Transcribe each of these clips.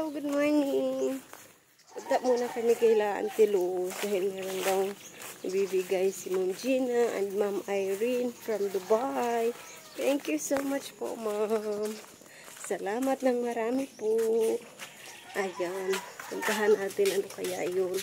Hello, good morning. Punta muna kami kaila Auntie Luz dahil meron daw ibibigay si Ma'am Gina and Ma'am Irene from Dubai. Thank you so much po, Ma'am. Salamat ng marami po. Ayan, puntahan natin ano kaya yun.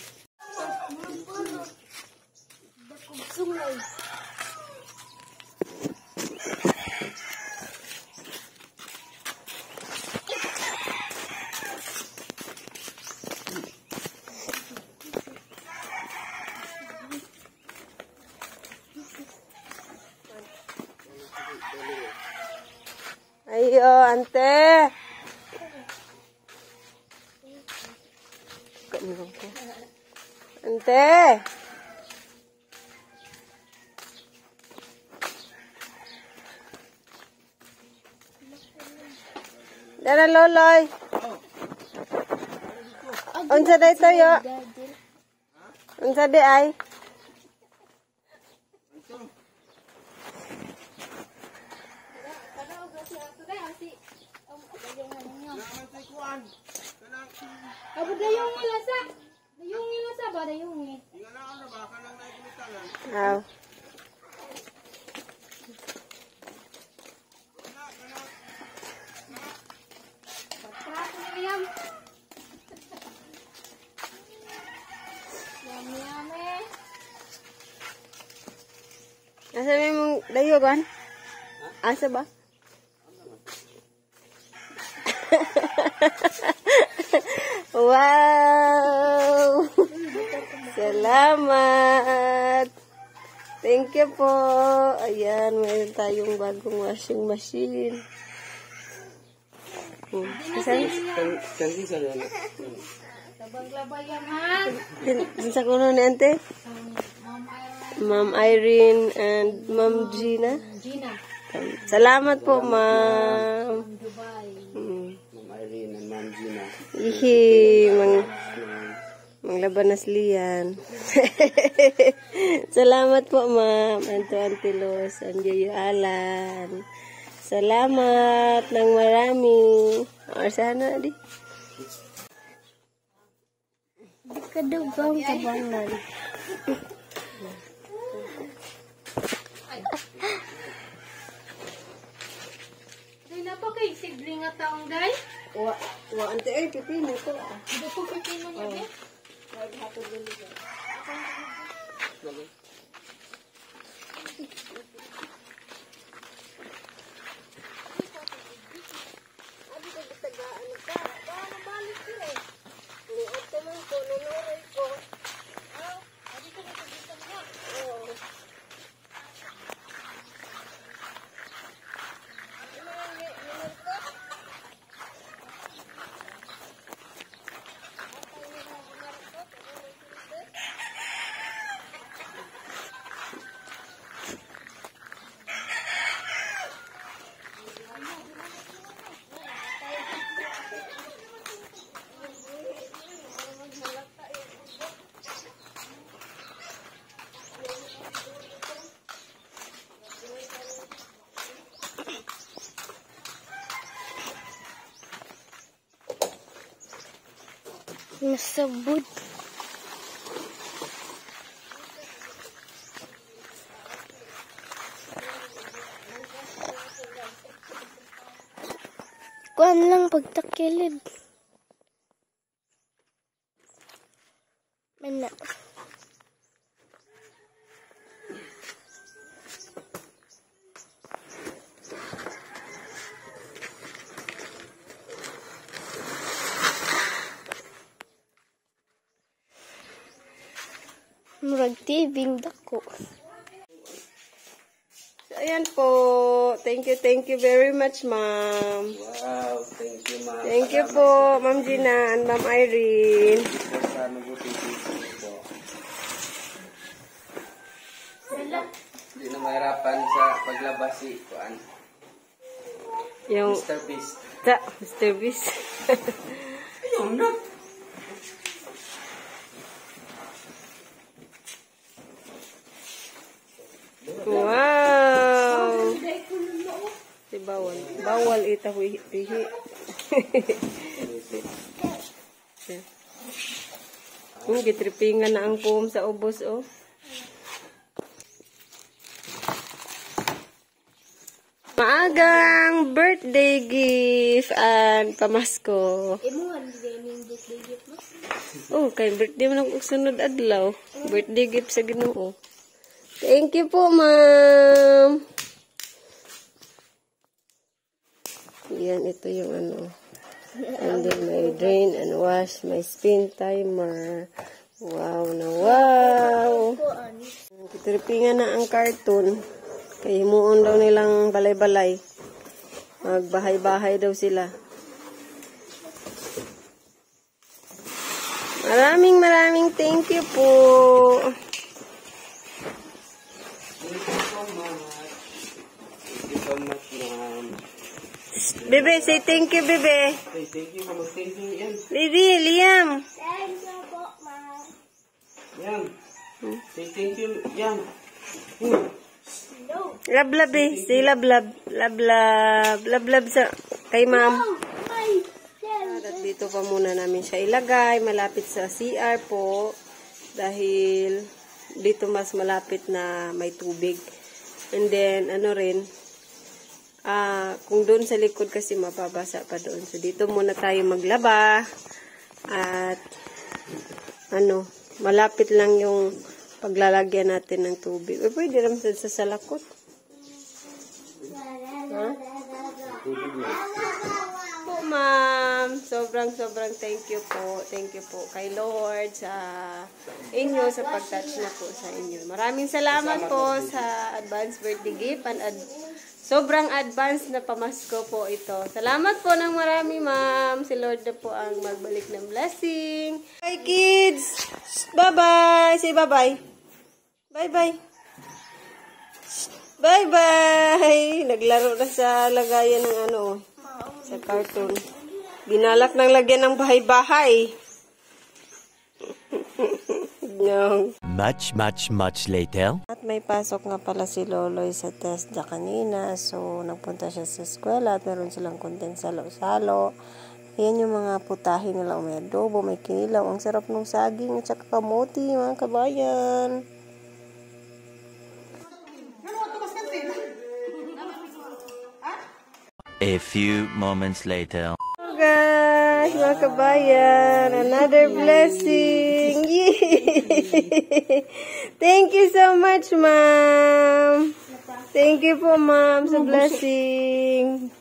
Ayo, ante. Ante. Dara loloy. Unsa day tayo? Unsa day ay? Abu dayong ilasa. Dayong ilasa ba dayong ni? Aw. Patrato ni Miriam. Yummy yummy. Asa may mong dayo kan? Asa ba? Wow! Salamat! Thank you po. Ayan, mayroon tayong bagong washing machine. Labay yan ha. Sa kuno ni ante? Ma'am Irene and Ma'am Gina. Gina. Salamat po, Ma'am. Dubai. Ma'am Irene and Ma'am Gina. Ihi, manglabanas liyan. Salamat po, Ma'am. Anto Auntie Luz, Anjoyo Alan. Salamat ng marami. Or sana di. Di ka daw bang kabangan. Dahil na pa kay sibling nga taong day. Wa ante ay pipino ko. Hindi po pipino niya eh. Nasabot. Kuan lang pagtakilid. Mana. Murag TV dako. So, ayan po. Thank you very much, Ma'am. Wow, thank you, Ma'am. Thank you po, Ma'am Gina and Ma'am Irene. Hindi na mahirapan sa paglabas si Kuan. Yung Mr. Beast. Mr. Beast. Ayun na. Wow! Si bawal. Bawal itaw ihi. siya. Gitripingan na ang foam sa ubos, oh. Maagang birthday gift and pamasko. Imo ang yung birthday gift mo? Oh, kay birthday mo nang sunod adlaw. Birthday gift sa Ginoo. Thank you po, ma'am. Yan, ito yung ano. And then may drain and wash, may spin timer. Wow na wow. Kitripingan na ang cartoon. Kaya himuon daw nilang balay-balay. Magbahay-bahay daw sila. Maraming thank you po. Thank you so much, ma'am. Bebe, say thank you, bebe. Hey, thank you. Mag-thank you yan. Bebe, Liam. Thank you po, ma'am. Yan. Say thank you. Yan. No. Lablab eh. Say lablab. Lablab. Lablab sa kay ma'am. Ay, At dito pa muna namin siya ilagay. Malapit sa CR po. Dahil dito mas malapit na may tubig. And then, ano rin, kung doon sa likod kasi mapabasa pa doon. So, dito muna tayo maglaba. At, ano, malapit lang yung paglalagyan natin ng tubig. Pwede naman sa salakot. Ha? Po, ma'am. Sobrang thank you po. Thank you po kay Lord sa inyo, sa pag-touch na po sa inyo. Maraming salamat po sa advance birthday gift and sobrang advance na pamasko po ito. Salamat po ng marami, ma'am. Si Lord na po ang magbalik ng blessing. Bye, kids! Bye-bye! Say bye-bye! Bye-bye! Bye-bye! Naglaro na sa lagayan ng ano, sa cartoon. Binalak ng lagyan ng bahay-bahay. No. Much later. At may pasok nga pala si Loloy sa test na kanina. So, nagpunta siya sa eskwela at meron silang konting salo-salo. Ayan yung mga putahe nila. May adobo, may kinilaw. Ang sarap ng saging at saka kamote, mga kabayan. A few moments later. Hello guys, mga kabayan. Another blessing. Yay! Thank you so much, ma'am. Thank you po, ma'am, sa blessing.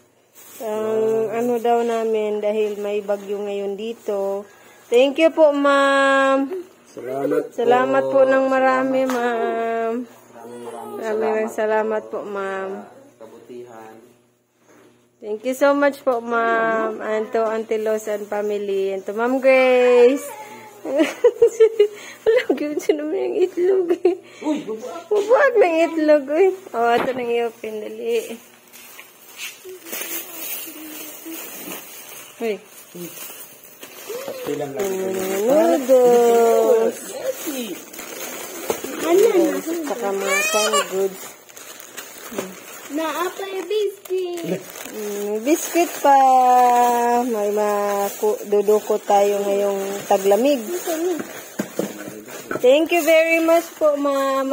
Ano daw namin dahil may bagyo ngayon dito. Thank you po, ma'am. Salamat po ng marami, ma'am. Maraming salamat po, ma'am. Kabutihan. Thank you so much po, ma'am. And to Auntie Los and family. And to Ma'am Grace. Wala, gawin siya naman yung itlog eh. Mabuhag ng itlog eh. O, ito nang i-open. Dali. Uy. Noodles. Saka mga canned goods. Naapay biscuit. Biscuit pa. May duduko tayo ngayong taglamig. Thank you very much po, ma'am.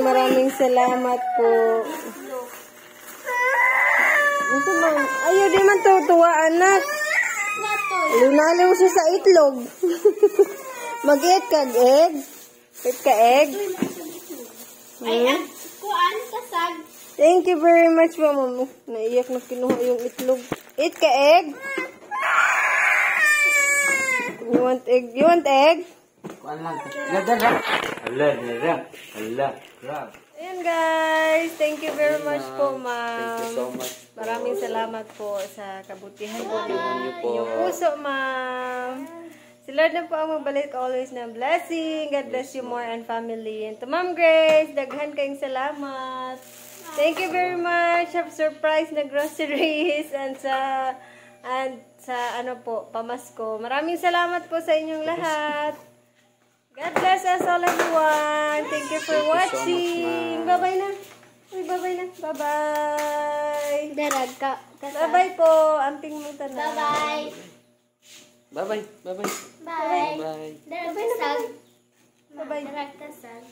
Maraming salamat po. Ito, ma'am. Ayaw di man tuwa, anak. Lunalaw siya sa itlog. Mag-eat ka egg? Eat ka egg? Kuan kasag. Thank you very much, ma'am. Naiyak na kinuha yung itlog. Eat ka egg? You want egg? You want egg? Kuan lang. Ladara. Hala. Grab. Ayan, guys. Thank you very much po, ma'am. Thank you so much. Maraming salamat po sa kabutihan po ng Niyo po. inyong puso, ma'am. Si Lord na po ang magbalik always ng blessing. God bless you more and family. And to Ma'am Grace, daghan kayong salamat. Thank you very much. Have surprise na groceries and sa ano po, pamasko. Maraming salamat po sa inyong lahat. God bless us all, everyone. Thank you for watching. Bye-bye na. Uy, bye-bye na. Bye-bye. Darag ka. Bye-bye po. Amping mo tanan. Bye-bye. Bye-bye. Bye-bye. Bye. Bye. Daragtasag. Bye-bye. Daragtasag.